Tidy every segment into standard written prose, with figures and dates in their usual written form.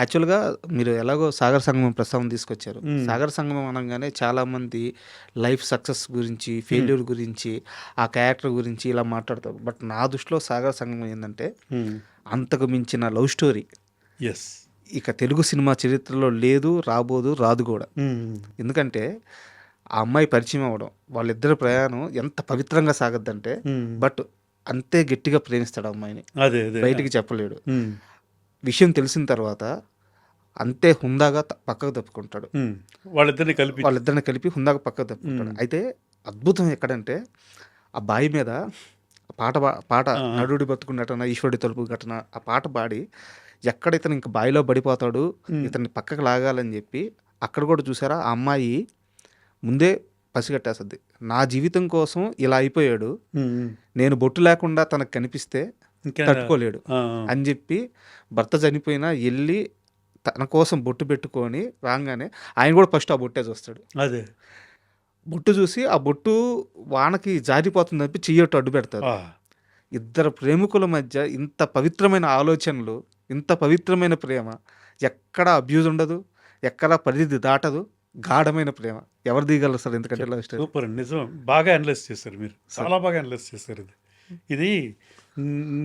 యాక్చువల్‌గా మీరు ఎలాగో 'సాగర సంగమం' ప్రస్తావన తీసుకొచ్చారు. హ్మ్. 'సాగర సంగమం' అనంగానే చాలామంది లైఫ్ సక్సెస్ గురించి, హ్మ్. ఫెయిల్యూర్ గురించి, ఆ క్యారెక్టర్ గురించి ఇలా మాట్లాడతారు. బట్ నా దృష్టిలో 'సాగర సంగమం' ఏందంటే, హ్మ్. అంతకు మించిన లవ్ స్టోరీ. యెస్. ఇక తెలుగు సినిమా చరిత్రలో లేదు, రాబోదు, రాదు గూడా. హ్మ్. ఎందుకంటే, ఆ అమ్మాయి పరిచయం అవ్వడం, వాళ్ళిద్దరి ప్రయాణం ఎంత పవిత్రంగా సాగద్దంటే, హ్మ్. బట్ అంతే గట్టిగా ప్రేమిస్తాడు ఆ అమ్మాయిని. అదే. అదే. బయటికి చెప్పలేడు. హ్మ్. విషయం తెలిసిన తర్వాత అంతే హుందాగా పక్కకు తప్పుకుంటాడు. హ్మ్. వాళ్ళిద్దరిని కలిపి వాళ్ళిద్దరిని కలిపి హుందాగా పక్కకు తప్పుకుంటాడు. హ్మ్. అయితే అద్భుతం ఎక్కడంటే, ఆ బాయి మీద పాట ఆ! ఆ! 'నరుడి బతుకు నటన ఈశ్వరుడి తలుపు ఘటన' ఆ పాట పాడి, ఎక్కడ ఇతను ఇంక బావిలో పడిపోతాడు, హ్మ్. ఇతన్ని పక్కకు లాగాలని చెప్పి, అక్కడ కూడా చూసారా ఆ అమ్మాయి ముందే పసిగట్టేస్తది. నా జీవితం కోసం ఇలా అయిపోయాడు. హ్మ్. హ్మ్. నేను బొట్టు లేకుండా తనకు కనిపిస్తే ఇంకా తట్టుకోలేడు ఆ! ఆ! అని చెప్పి, భర్త చనిపోయినా ఎళ్ళి తన కోసం బొట్టు పెట్టుకొని రాంగానే ఆయన కూడా ఫస్ట్ ఆ బొట్టే చూస్తాడు. అదే. బొట్టు చూసి ఆ బొట్టు వానకి జారిపోతుంది చెప్పి చెయ్యట్టు అడ్డు పెడతారు. ఆ! ఇద్దరు ప్రేమికుల మధ్య ఇంత పవిత్రమైన ఆలోచనలు, ఇంత పవిత్రమైన ప్రేమ, ఎక్కడ అబ్యూజ్ ఉండదు, ఎక్కడ పరిధి దాటదు. గాఢమైన ప్రేమ. ఎవరు దిగలరు సార్ ఎందుకంటే లవ్ స్టోరీ. సూపర్ అండి. నిజం. బాగా అనలైజ్ చేశారు మీరు. సార్ చాలా బాగా అనలైజ్ చేశారు ఇది. ఇది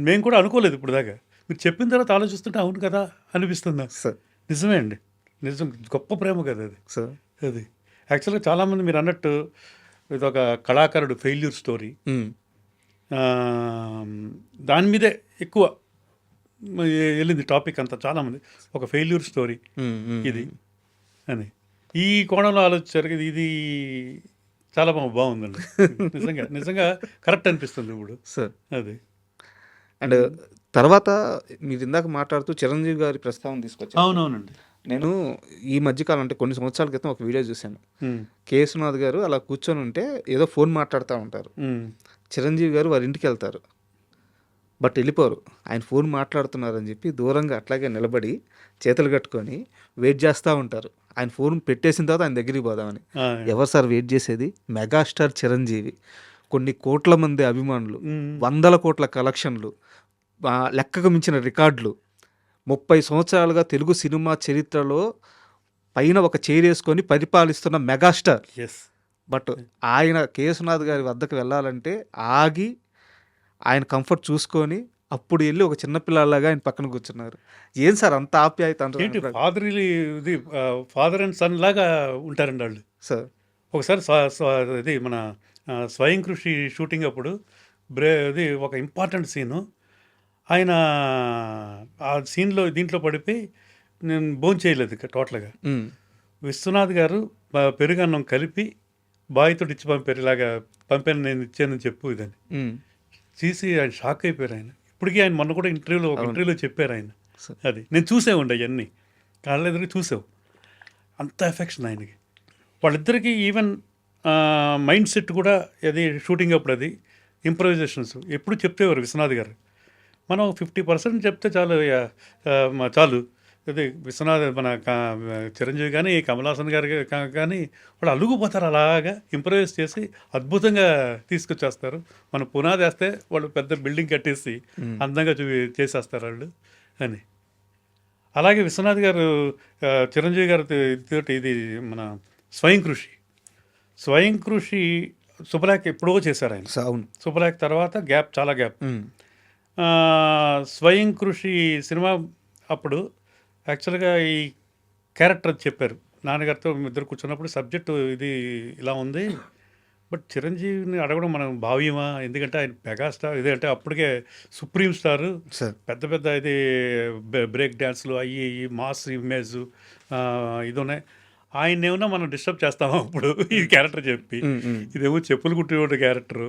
మేము కూడా అనుకోలేదు ఇప్పటిదాకా. మీరు చెప్పిన తర్వాత ఆలోచిస్తుంటే అవును కదా అనిపిస్తుంది నాకు. సార్ నిజమే అండి. నిజం గొప్ప ప్రేమ కదా అది. సార్ అది. యాక్చువల్‌గా చాలామంది మీరన్నట్టు ఇదొక కళాకారుడు ఫెయిల్యూర్ స్టోరీ. హ్మ్. ఆహ్, దాని మీదే ఎక్కువ ఎళ్ళింది టాపిక్ అంతా చాలామంది. ఒక ఫెయిల్యూర్ స్టోరీ హ్మ్. హ్మ్. ఇది హ్మ్. అని. ఈ కోణంలో ఆలోచించారు కదా! ఇది చాలా బాగుందండి. నిజంగా, నిజంగా కరెక్ట్ అనిపిస్తుంది ఇప్పుడు. సార్ అది. అండ్ హ్మ్. తర్వాత మీరిందాక మాట్లాడుతూ చిరంజీవి గారి ప్రస్తావన తీసుకొచ్చారు సార్. అవునవునండి. నేను ఈ మధ్య కాలం అంటే కొన్ని సంవత్సరాల క్రితం ఒక వీడియో చూశాను. హ్మ్. కే. విశ్వనాథ్ గారు అలా కూర్చొని ఉంటే ఏదో ఫోన్ మాట్లాడుతా ఉంటారు. హ్మ్. చిరంజీవి గారు వారి ఇంటికెళ్తారు. బట్ వెళ్ళిపోరు. ఆయన ఫోన్ మాట్లాడుతున్నారని చెప్పి దూరంగా అట్లాగే నిలబడి చేతులు కట్టుకొని వెయిట్ చేస్తా ఉంటారు. ఆయన ఫోన్ పెట్టేసిన తర్వాత ఆయన దగ్గరికి పోదామని. ఆ! ఎవరు సార్ వెయిట్ చేసేది? మెగాస్టార్ చిరంజీవి. కొన్ని కోట్ల మంది అభిమానులు, హ్మ్. వందల కోట్ల కలెక్షన్లు, లెక్కకు మించిన రికార్డులు. 30 సంవత్సరాలుగా తెలుగు సినిమా చరిత్రలో పైన ఒక చైరేసుకొని పరిపాలిస్తున్న మెగాస్టార్. యెస్. బట్ ఆయన కే. విశ్వనాథ్ గారి వద్దకు వెళ్ళాలంటే ఆగి, ఆయన కంఫర్ట్ చూసుకొని, అప్పుడు ఎళ్లి ఒక చిన్న పిల్లాడిలాగా ఆయన పక్కన కూర్చున్నారు. ఏం సార్ అంత ఆప్యాయత ఏంటి అంటారు ఇది ఫాదర్ అండ్ సన్ లాగా ఉంటారండి ఆళ్ళు. సార్. ఒకసారి ఇది మన 'స్వయం కృషి' షూటింగ్ అప్పుడు ఇది ఒక ఇంపార్టెంట్ సీను. ఆయన ఆ సీన్‌లో దీంట్లో పడిపోయి నేను భోంచేయలేదు ఇక టోటల్‌గా. హ్మ్. విశ్వనాథ్ గారు పెరుగన్నం కలిపి బాయ్‌తోటి ఇచ్చి పంపారు. ఇలాగా పంపాను నేను ఇచ్చానని చెప్పు ఇదని. హ్మ్. చూసి ఆయన షాక్ అయిపోయారు ఆయన. ఇప్పటికి ఆయన మొన్న కూడా ఒక అవును. ఇంటర్వ్యూలో చెప్పారు ఆయన. సార్. అది. నేను చూసామండి అయన్నీ. కళ్ళెదురుగా చూసాం. అంత ఎఫెక్షన్ ఆయనకి. వాళ్ళిద్దరికీ ఈవెన్ మైండ్ సెట్ కూడా అది షూటింగ్ అప్పుడు అది ఇంప్రొవైజేషన్స్ ఎప్పుడు చెప్పేవారు విశ్వనాథ్ గారు. మనం 50% చెప్తే చాలు చాలు. అది విశ్వనాథ్ మన చిరంజీవి కానీ, కమల్ హాసన్ గారు కానీ వాళ్ళు అల్లుకుపోతారు అలాగా ఇంప్రొవైజ్ చేసి అద్భుతంగా తీసుకొచ్చేస్తారు. మనం పునాది వేస్తే వాళ్ళు పెద్ద బిల్డింగ్ కట్టేసి హ్మ్. అందంగా చేసేస్తారు వాళ్ళు అని. అలాగే విశ్వనాథ్ గారు చిరంజీవి గారి తోటి ఇది మన స్వయం కృషి. స్వయం కృషి శుభలేఖ ఎప్పుడో చేశారు ఆయన. అవును. శుభలేఖ తర్వాత చాలా గ్యాప్. హ్మ్. స్వయం కృషి సినిమా అప్పుడు యాక్చువల్‌గా ఈ క్యారెక్టర్ అది చెప్పారు. నాన్నగారితో ఇద్దరు కూర్చున్నప్పుడు సబ్జెక్టు ఇది ఇలా ఉంది. బట్ చిరంజీవిని అడగడం మనం భావ్యమా? ఎందుకంటే ఆయన మెగాస్టార్ ఇదంటే అప్పటికే సుప్రీం స్టారు. సార్. పెద్ద పెద్ద ఇది బ్రేక్ డాన్స్‌లు అయ్యి ఇయ్యి మాస్ ఇమేజు ఇదున్నాయి. ఆయన్నేమన్నా మనం డిస్టర్బ్ చేస్తామా అప్పుడు ఈ క్యారెక్టర్ చెప్పి. హ్మ్. హ్మ్. ఇదేమో చెప్పులు కుట్టేవాడు క్యారెక్టరు.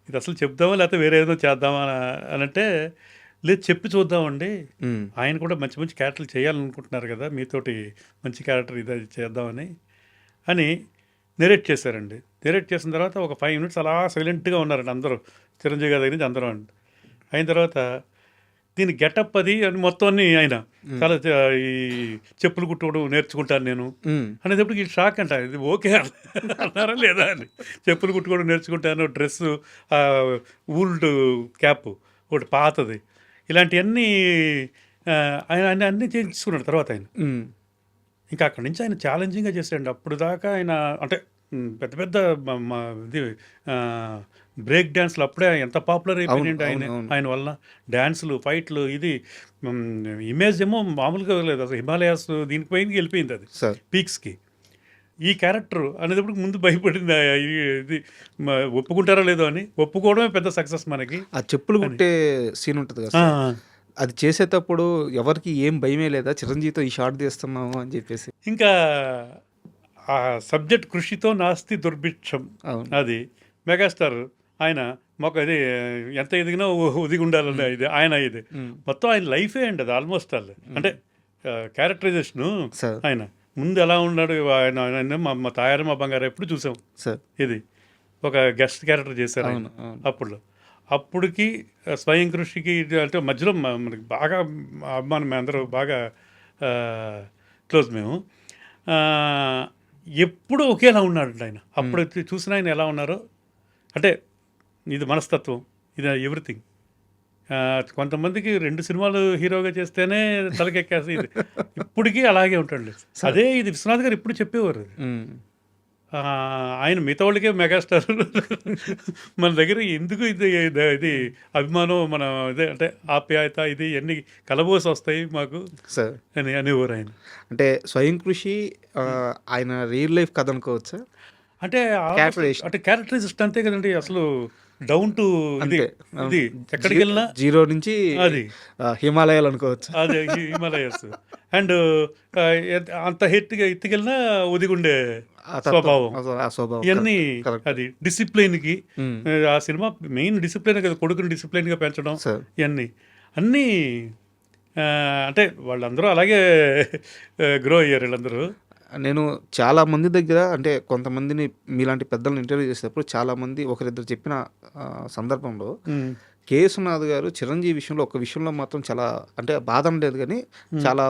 ఇది అసలు చెప్దామా లేకపోతే వేరే ఏదో చేద్దామా అనంటే, లేదు చెప్పి చూద్దామండి. హ్మ్. ఆయన కూడా మంచి మంచి క్యారెక్టర్లు చేయాలనుకుంటున్నారు కదా! మీతోటి మంచి క్యారెక్టర్ ఇది చేద్దామని అని నెరేట్ చేశారండి. నెరేట్ చేసిన తర్వాత ఒక 5 మినిట్స్ అలా సైలెంట్‌గా ఉన్నారండి అందరూ. చిరంజీవి గారి దగ్గర నుంచి అందరూ అండి. అయిన తర్వాత దీని గెటప్ అది అని మొత్తం అన్నీ ఆయన హ్మ్. చాలా ఈ చెప్పులు కుట్టుకోవడం నేర్చుకుంటాను నేను హ్మ్. అనేటప్పటికి ఈ షాక్ అంట ఇది ఓకే అన్నారా లేదా అని. చెప్పులు కుట్టుకోవడం నేర్చుకుంటాను డ్రెస్సు వూల్డ్ క్యాప్ ఒకటి పాతది ఇలాంటివన్నీ ఆయన ఆయన అన్నీ చేయించుకున్నాడు తర్వాత ఆయన. హ్మ్. ఇంకా అక్కడి నుంచి ఆయన ఛాలెంజింగ్‌గా చేసాడండి. అప్పుడు దాకా ఆయన అంటే పెద్ద పెద్ద మ మ ఇది బ్రేక్ డాన్స్‌లు అప్పుడే ఎంత పాపులర్ అవును. అయిపోయినాయండి ఆయన అవును. అవును. ఆయన వల్ల. డాన్సులు, ఫైట్‌లు ఇది హ్మ్, ఇమేజ్ ఏమో మామూలుగా లేదు. అసలు హిమాలయాస్ దీనికి పైనకి వెళ్ళిపోయింది అది సార్. పీక్స్‌కి. ఈ క్యారెక్టర్ అనేటప్పటికి ముందు భయపడింది. ఇది ఒప్పుకుంటారో లేదో అని. ఒప్పుకోవడమే పెద్ద సక్సెస్ మనకి ఆ చెప్పులు అని. కుట్టే సీన్ ఉంటది కదా ఆ! సార్. అది చేసేటప్పుడు ఎవరికీ ఏం భయమే లేదా? చిరంజీవితో ఈ షాట్ తీస్తున్నాము అని చెప్పేసి. ఇంకా ఆ సబ్జెక్ట్ కృషితో నాస్తి దుర్భిక్షం. అవును. అది మెగాస్టార్ ఆయన మాకు అది ఎంత ఎదిగినా ఒదిగి ఉండాలన్న ఇది ఆయన ఇది హ్మ్. మొత్తం ఆయన లైఫే అండి అది ఆల్మోస్ట్ ఆల్ అంటే క్యారెక్టరైజేషను సార్. ఆయన ముందు ఎలా ఉన్నాడు ఆయన ఆయన మా తాయారు మా బంగారు ఎప్పుడు చూసాం సార్. ఇది ఒక గెస్ట్ క్యారెక్టర్ చేశారు ఆయన అవును. అవును. అప్పుడు అప్పటికి స్వయం కృషికి ఇది అంటే మధ్యలో మనకి బాగా అభిమానం మేము అందరూ బాగా క్లోజ్ మేము ఆ, ఎప్పుడు ఒకేలా ఉన్నాడు ఆయన అప్పుడు చూసిన ఆయన ఎలా ఉన్నారో అంటే ఇది మనస్తత్వం ఇది ఎవ్రీథింగ్ కొంతమందికి 2 సినిమాలు హీరోగా చేస్తేనే తలకెక్కేసి ఇది ఇప్పటికీ అలాగే ఉంటాడు అదే ఇది విశ్వనాథ్ గారు ఇప్పుడు చెప్పేవారు అది. హ్మ్. ఆ, ఆయన మిగతా వాళ్ళకే మెగాస్టార్ మన దగ్గర ఎందుకు ఇది అభిమానం మన ఇదే అంటే ఆప్యాయత ఇది ఎన్ని కలబోసి వస్తాయి మాకు సార్. అని అనేవారు ఆయన. అంటే స్వయం కృషి ఆయన రియల్ లైఫ్ కథ అనుకోవచ్చా? అంటే Characterization. అంటే క్యారెక్టరైజేషన్ అంతే కదండి అసలు డౌన్ టు ఇది అంతే. ఇది ఎక్కడికి వెళ్ళినా జీరో నుంచి అది హిమాలయాలు అనుకోవచ్చు. అదే హిమాలయస్ అండ్ అంత ఎత్తుకెళ్ళినా ఒదిగుండే ఆ తత్వం, స్వభావం ఆ స్వభావం. ఇవన్నీ కరెక్ట్. అది డిసిప్లిన్కి హ్మ్. ఆ సినిమా మెయిన్ డిసిప్లిన్ కదా కొడుకుని డిసిప్లిన్గా పెంచడం సార్. ఇవన్నీ అన్నీ అంటే వాళ్ళందరూ అలాగే గ్రో అయ్యారు వీళ్ళందరూ. నేను చాలా మంది దగ్గర అంటే కొంతమందిని మీలాంటి పెద్దలను ఇంటర్వ్యూ చేసేటప్పుడు చాలామంది ఒకరిద్దరు చెప్పిన సందర్భంలో ఉమ్, కే. విశ్వనాథ్ గారు చిరంజీవి విషయంలో ఒక విషయంలో మాత్రం చాలా అంటే బాధ ఉండేది కానీ చాలా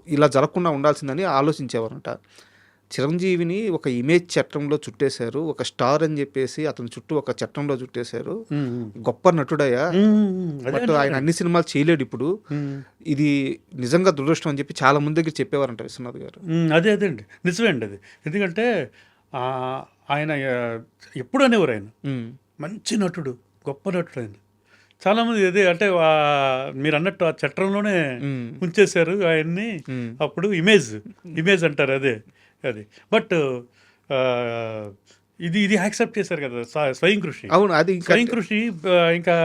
ఇలా జరగకుండా ఉండాల్సిందని ఆలోచించేవారంట. చిరంజీవిని ఒక ఇమేజ్ చట్టంలో చుట్టేశారు, ఒక స్టార్ అని చెప్పేసి అతని చుట్టూ ఒక చట్టంలో చుట్టేశారు. ఉమ్, ఉమ్. గొప్ప నటుడయ్యా, అదే బట్ ఆయన అన్ని సినిమాలు చేయలేడు ఇప్పుడు, ఉమ్, ఇది నిజంగా దురదృష్టం అని చెప్పి చాలా మంది దగ్గర చెప్పేవారంట విశ్వనాథ్ గారు. అదే అదే అండి నిజమే అండి అది. ఎందుకంటే ఆ, ఆయన ఎప్పుడు అనేవారు ఆయన ఉమ్. మంచి నటుడు గొప్ప నటుడు ఆయన. చాలామంది అదే అంటే మీరు అన్నట్టు ఆ చట్టంలోనే ఉమ్. ఉంచేశారు ఆయన్ని. ఉమ్. అప్పుడు ఇమేజ్ అంటారు అదే అది. బట్ ఇది ఇది యాక్సెప్ట్ చేశారు కదా స్వయం కృషి. అవును. అది ఇంకా స్వయం కృషి ఇంకా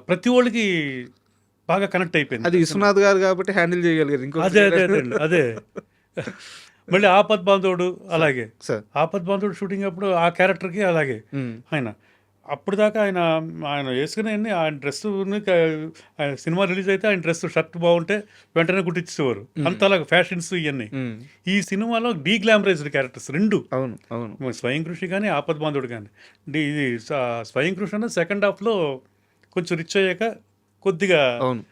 ప్రతి ఒళ్ళకి బాగా కనెక్ట్ అయిపోయింది. అది విశ్వనాథ్ గారు కాబట్టి హ్యాండిల్ చేయగలిగారు. ఇంకో అదే అదే అదే అండి, అదే మళ్ళీ ఆపద్ బాంధవుడు అలాగే సార్. ఆపద్ బాంధవుడు షూటింగ్ అప్పుడు ఆ క్యారెక్టర్కి అలాగే ఉమ్. ఆయన అప్పుడు దాకా ఆయన వేసుకునే ఆయన డ్రెస్ ఆయన సినిమా రిలీజ్ అయితే ఆయన డ్రెస్ షర్ట్ బాగుంటే వెంటనే కుట్టించేవారు. అంత అలాగే ఫ్యాషన్స్ ఇవన్నీ. ఉమ్. ఈ సినిమాలో డీగ్లామరైజ్డ్ క్యారెక్టర్స్ రెండు, అవును. అవును. స్వయం కృషి కానీ ఆపద్ బాంధవుడు కానీ. ఇది స్వయం కృషి అన్న సెకండ్ హాఫ్లో కొంచెం రిచ్ అయ్యాక కొద్దిగా అవును.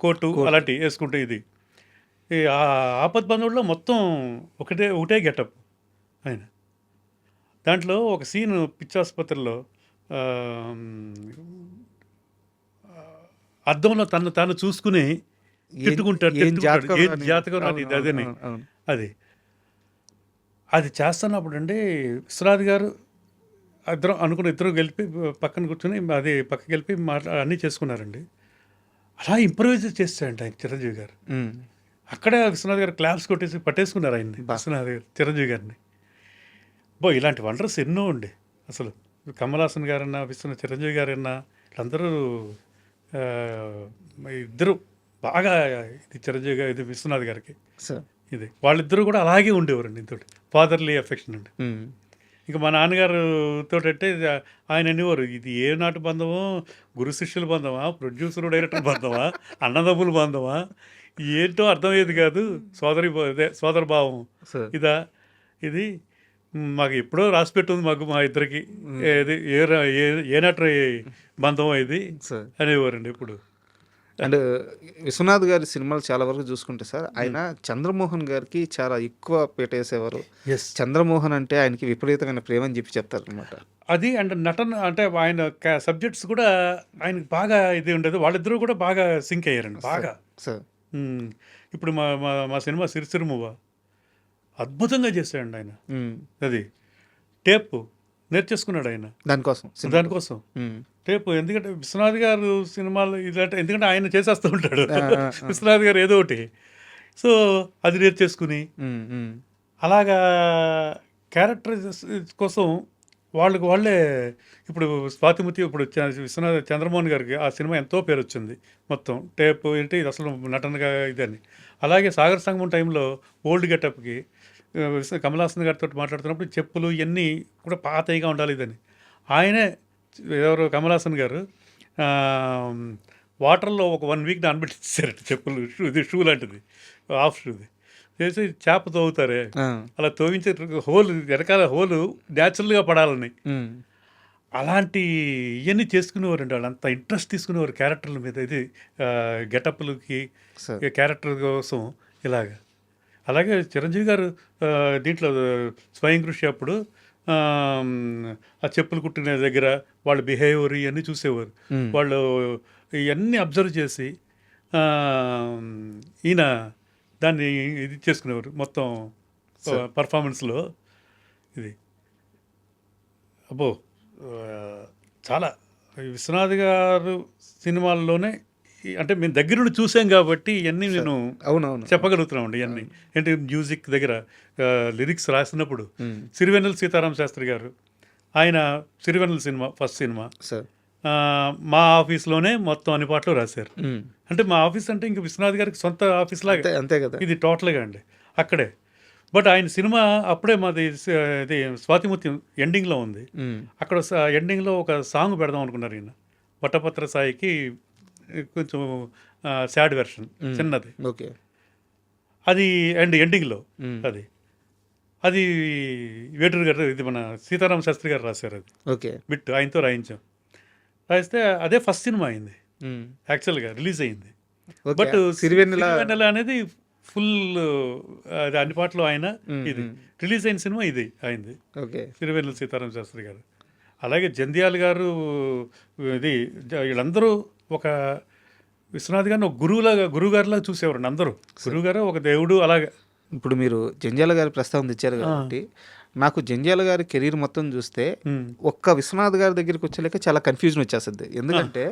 కోటు అలాంటివి వేసుకుంటే ఇది ఈ ఆపద్ బాంధవుడిలో మొత్తం ఒకటే గెటప్ ఆయన. దాంట్లో ఒక సీన్ పిచ్చాసుపత్రిలో అద్దంలో తాను చూసుకుని తిట్టుకుంటాడు ఏం జాతకం ఏం అని. జాతకం రాని అవును, అదేని అవును, అవును. అది చేస్తున్నప్పుడు అండి విశ్వనాథ్ గారు ఇద్దరు గెలిపి పక్కన కూర్చొని అది పక్కకి వెళ్ళి అన్నీ చేసుకున్నారండి. అలా ఇంప్రూవైజ్ చేస్తాడంట ఆయన చిరంజీవి గారు. ఉమ్. అక్కడే విశ్వనాథ్ గారు క్లాప్స్ కొట్టేసి పట్టేసుకున్నారు ఆయన్ని, విశ్వనాథ్ గారు చిరంజీవి గారిని. ఇలాంటి వండర్స్ ఎన్నో ఉండే అసలు. కమల్ హాసన్ గారన్నా చిరంజీవి గారన్నా వీళ్ళందరూ ఇద్దరు బాగా ఇది చిరంజీవి గారు ఇది విశ్వనాథ్ గారికి సార్. ఇది వాళ్ళిద్దరూ కూడా అలాగే ఉండేవారండి ఇంతటి ఫాదర్లీ అఫెక్షన్ అండి. ఉమ్. ఇంకా మా నాన్నగారుతో అంటే ఆయన అనేవారు ఇది ఏ నాటి బంధమో, గురు శిష్యుల బంధమా, ప్రొడ్యూసర్ డైరెక్టర్ బంధమా, అన్నదమ్ముల బంధమా, ఏంటో అర్థమయ్యేది కాదు. సోదర భావం సార్. ఇది మాకు ఎప్పుడో రాసి పెట్టుంది మాకు మా ఇద్దరికి. ఇది ఏ నటు బంధమో ఇది సార్. అనేవారండి ఇప్పుడు. అండ్ విశ్వనాథ్ గారి సినిమాలు చాలా వరకు చూసుకుంటే సార్ ఆయన చంద్రమోహన్ గారికి చాలా ఎక్కువ పీటేసేవారు. ఎస్. చంద్రమోహన్ అంటే ఆయనకి విపరీతమైన ప్రేమ అని చెప్పి చెప్తారనమాట. అది అండ్ నటన అంటే ఆయన సబ్జెక్ట్స్ కూడా ఆయనకి బాగా ఇది ఉండేది. వాళ్ళిద్దరూ కూడా బాగా సింక్ అయ్యారండి బాగా. సార్ మ్మ్. ఇప్పుడు మా మా మా సినిమా సిరిసిరిమువ్వ అద్భుతంగా చేశాడండి ఆయన. అది టేప్ నేర్చేసుకున్నాడు ఆయన దానికోసం దానికోసం టేప్. ఎందుకంటే విశ్వనాథ్ గారు సినిమాలు ఇలాంటి ఎందుకంటే ఆయన చేసేస్తూ ఉంటాడు విశ్వనాథ్ గారు ఏదో ఒకటి. సో అది నేర్చేసుకుని అలాగా క్యారెక్టర్ కోసం వాళ్ళే ఇప్పుడు స్వాతిముత్యం ఇప్పుడు విశ్వనాథ్ చంద్రమోహన్ గారికి ఆ సినిమా ఎంతో పేరు వచ్చింది మొత్తం టేప్ ఏంటి ఇది అసలు నటనగా ఇదని. అలాగే సాగర్ సంగమం టైంలో ఓల్డ్ గెటప్కి కమల్ హాసన్ గారితో మాట్లాడుతున్నప్పుడు చెప్పులు ఇవన్నీ కూడా పాతయిగా ఉండాలి ఇదని. ఆయనే ఎవరు కమల్ హాసన్ గారు వాటర్లో ఒక 1 వీక్ నానబెట్టించారట చెప్పులు. ఇది షూ లాంటిది హాఫ్ షూది చేసి చేప తవ్వుతారే అలా తవ్వించే హోల్ వెనకాల హోలు న్యాచురల్గా పడాలని అలాంటి ఇవన్నీ చేసుకునేవారండి. వాళ్ళు అంత ఇంట్రెస్ట్ తీసుకునేవారు క్యారెక్టర్ల మీద. ఇది గెటప్లకి క్యారెక్టర్ కోసం ఇలాగా. అలాగే చిరంజీవి గారు దీంట్లో స్వయం కృషి అప్పుడు ఆ చెప్పులు కుట్టిన దగ్గర వాళ్ళ బిహేవియర్ ఇవన్నీ చూసేవారు. వాళ్ళు ఇవన్నీ అబ్జర్వ్ చేసి ఈయన దాన్ని ఇది చేసుకునేవారు మొత్తం పర్ఫార్మెన్స్లో. ఇది అబ్బో చాలా విశ్వనాథ్ గారు సినిమాల్లోనే అంటే మేము దగ్గర నుండి చూసాం కాబట్టి ఇవన్నీ నేను చెప్పగలుగుతున్నామండి. ఇవన్నీ ఏంటి మ్యూజిక్ దగ్గర లిరిక్స్ రాసినప్పుడు సిరివెన్నెల సీతారామ శాస్త్రి గారు ఆయన సిరివెన్నెల సినిమా ఫస్ట్ సినిమా మా ఆఫీస్లోనే మొత్తం అన్ని పాటలు రాశారు. అంటే మా ఆఫీస్ అంటే ఇంక విశ్వనాథ్ గారికి సొంత ఆఫీస్ లాగా అంతే కదా ఇది టోటల్గా అండి అక్కడే. బట్ ఆయన సినిమా అప్పుడే మాది ఇది స్వాతిముత్యం ఎండింగ్లో ఉంది. అక్కడ ఎండింగ్లో ఒక సాంగ్ పెడదాం అనుకున్నారు ఈయన. వట్టపత్ర సాయికి కొంచెం సాడ్ వెర్షన్ చిన్నది. ఓకే అది అండ్ ఎండింగ్లో అది అది వేటూరు గారు ఇది మన సీతారామ శాస్త్రి గారు రాశారు. అది ఓకే బిట్ ఆయనతో రాయించాం. రాయిస్తే అదే ఫస్ట్ సినిమా అయింది యాక్చువల్గా రిలీజ్ అయింది. బట్ సిరివెన్నెల అనేది ఫుల్ అన్ని పాటలు ఆయన ఇది రిలీజ్ అయిన సినిమా ఇది అయింది సిరివెన్నెల సీతారామ శాస్త్రి గారు. అలాగే జంధ్యాల గారు ఇది వీళ్ళందరూ ఒక విశ్వనాథ్ గారిని ఒక గురువుగారిలాగా చూసేవారండి అందరూ. గురువుగారు ఒక దేవుడు అలాగే. ఇప్పుడు మీరు జంధ్యాల గారి ప్రస్తావన తెచ్చారు కాబట్టి నాకు జంధ్యాల గారి కెరీర్ మొత్తం చూస్తే ఒక్క విశ్వనాథ్ గారి దగ్గరికి వచ్చేలేక చాలా కన్ఫ్యూజన్ వచ్చేస్తుంది. ఎందుకంటే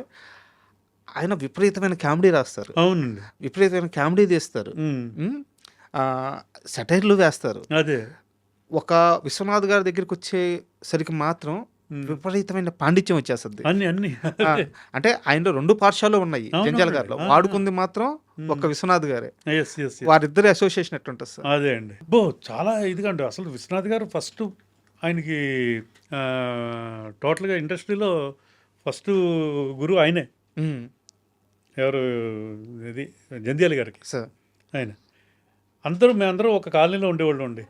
ఆయన విపరీతమైన కామెడీ రాస్తారు. అవునండి, విపరీతమైన కామెడీ తీస్తారు, సెటైర్లు వేస్తారు. అదే ఒక విశ్వనాథ్ గారి దగ్గరికి వచ్చేసరికి మాత్రం విపరీతమైన పాండిత్యం వచ్చేస్తుంది. అన్ని అంటే ఆయనలో 2 పార్శ్వాలు ఉన్నాయి. జంధ్యాల గారిలో వాడుకుంది మాత్రం ఒక్క విశ్వనాథ్ గారే. వారిద్దరి అసోసియేషన్ ఎట్టుంటుంది సార్? అదే అండి చాలా ఇదిగండి. అసలు విశ్వనాథ్ గారు ఫస్ట్ ఆయనకి టోటల్గా ఇండస్ట్రీలో ఫస్ట్ గురువు ఆయనే. ఎవరు ఇది జంధ్యాల గారికి సార్. ఆయన మేమందరూ ఒక కాలనీలో ఉండేవాళ్ళు అండి.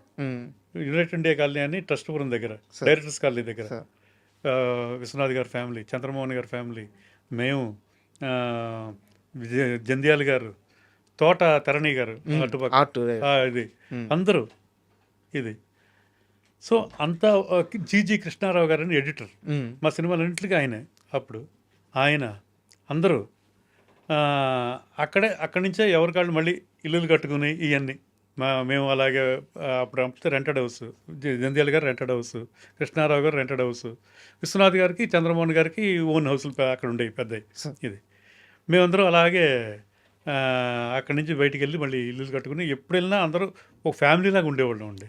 యునైటెడ్ ఇండియా కాలనీ అని ట్రస్ట్పురం దగ్గర డైరెక్టర్స్ కాలనీ దగ్గర. విశ్వనాథ్ గారి ఫ్యామిలీ, చంద్రమోహన్ గారి ఫ్యామిలీ, మేము, జంధ్యాల గారు, తోట తరణి గారు అటుపక్క ఇది అందరూ ఇది. సో అంతా జీజీ కృష్ణారావు గారు అని ఎడిటర్ మా సినిమాలన్నింటికి ఆయనే. అప్పుడు ఆయన అందరూ అక్కడి నుంచే ఎవరికాళ్ళు మళ్ళీ ఇల్లులు కట్టుకుని ఇవన్నీ మేము అలాగే అప్పుడు అంతే రెంటెడ్ హౌస్. జంధ్యాల గారు రెంటెడ్ హౌస్, కృష్ణారావు గారు రెంటెడ్ హౌస్, విశ్వనాథ్ గారికి చంద్రమోహన్ గారికి ఓన్ హౌస్లు అక్కడ ఉండేవి పెద్దవి. ఇది మేమందరం అలాగే అక్కడి నుంచి బయటికి వెళ్ళి మళ్ళీ ఇల్లులు కట్టుకుని ఎప్పుడు వెళ్ళినా అందరూ ఒక ఫ్యామిలీలాగా ఉండేవాళ్ళం అండి.